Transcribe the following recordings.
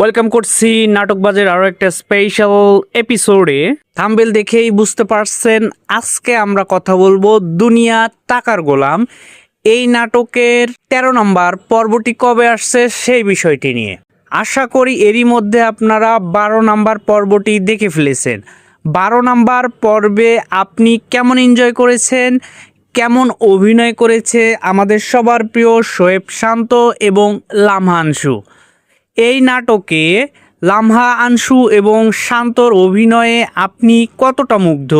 Welcome করছি নাটকবাজের আরও একটা স্পেশাল এপিসোডে। থাম্বনেল দেখেই বুঝতে পারছেন আজকে আমরা কথা বলবো দুনিয়া টাকার গোলাম এই নাটকের ১৩ নম্বর পর্বটি কবে আসছে সেই বিষয়টি নিয়ে। আশা করি এরই মধ্যে আপনারা ১২ নম্বর পর্বটি দেখে ফেলেছেন। ১২ নম্বর পর্বে আপনি কেমন এনজয় করেছেন, কেমন অভিনয় করেছে আমাদের সবার প্রিয় শোয়েব শান্ত এবং লামহা আনসু। এই নাটকে লামহা আনসু এবং শান্তর অভিনয়ে আপনি কতটা মুগ্ধ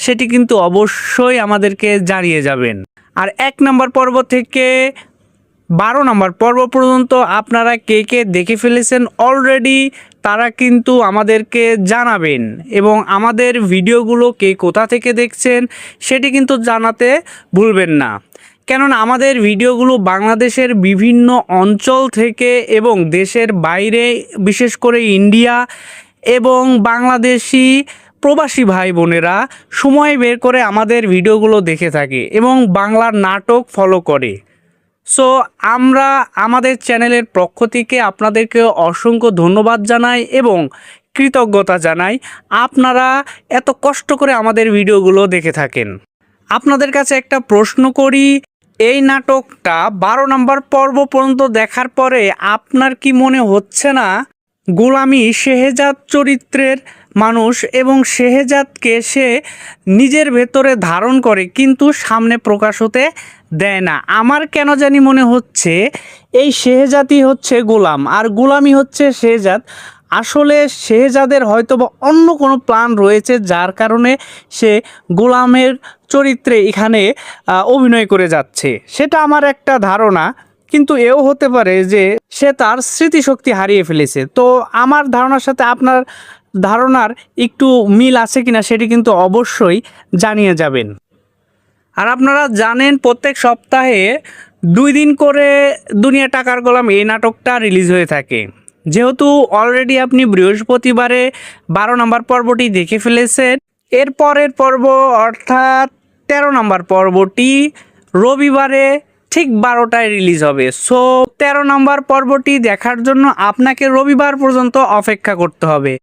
সেটি কিন্তু অবশ্যই আমাদেরকে জানিয়ে যাবেন। আর ১ নম্বর পর্ব থেকে ১২ নম্বর পর্ব পর্যন্ত আপনারা কে কে দেখে ফেলেছেন অলরেডি তারা কিন্তু আমাদেরকে জানাবেন, এবং আমাদের ভিডিওগুলো কে কোথা থেকে দেখছেন সেটি কিন্তু জানাতে ভুলবেন না। কেননা আমাদের ভিডিওগুলো বাংলাদেশের বিভিন্ন অঞ্চল থেকে এবং দেশের বাইরে, বিশেষ করে ইন্ডিয়া এবং বাংলাদেশি প্রবাসী ভাই বোনেরা সময় বের করে আমাদের ভিডিওগুলো দেখে থাকে এবং বাংলার নাটক ফলো করে। সো আমরা আমাদের চ্যানেলের পক্ষ থেকে আপনাদেরকে অসংখ্য ধন্যবাদ জানাই এবং কৃতজ্ঞতা জানাই আপনারা এত কষ্ট করে আমাদের ভিডিওগুলো দেখে থাকেন। আপনাদের কাছে একটা প্রশ্ন করি, এই নাটকটা ১২ নম্বর পর্ব পর্যন্ত দেখার পরে আপনার কি মনে হচ্ছে না গোলামি শেহজাদ চরিত্রের মানুষ এবং শেহজাদকে সে নিজের ভেতরে ধারণ করে কিন্তু সামনে প্রকাশ হতে দেয় না? আমার কেন জানি মনে হচ্ছে এই শেহজাদই হচ্ছে গোলাম আর গোলামি হচ্ছে শেহজাদ। আসলে শেহজাদের হয়তো বা অন্য কোনো প্ল্যান রয়েছে যার কারণে সে গোলামের চরিত্রে এখানে অভিনয় করে যাচ্ছে, সেটা আমার একটা ধারণা। কিন্তু এও হতে পারে যে সে তার স্মৃতিশক্তি হারিয়ে ফেলেছে। তো আমার ধারণার সাথে আপনার ধারণার একটু মিল আছে কিনা সেটি কিন্তু অবশ্যই জানিয়ে যাবেন। আর আপনারা জানেন প্রত্যেক সপ্তাহে ২ দিন করে দুনিয়া টাকার গোলাম এই নাটকটা রিলিজ হয়ে থাকে। যেহেতু অলরেডি আপনি বৃহস্পতিবারে ১২ নম্বর পর্বটি দেখে ফেলেছেন, এর পরের পর্ব অর্থাৎ ১৩ নম্বর পর্বটি রবিবারে ঠিক ১২টায় রিলিজ হবে। সো ১৩ নম্বর পর্বটি দেখার জন্য আপনাকে রবিবার পর্যন্ত অপেক্ষা করতে হবে।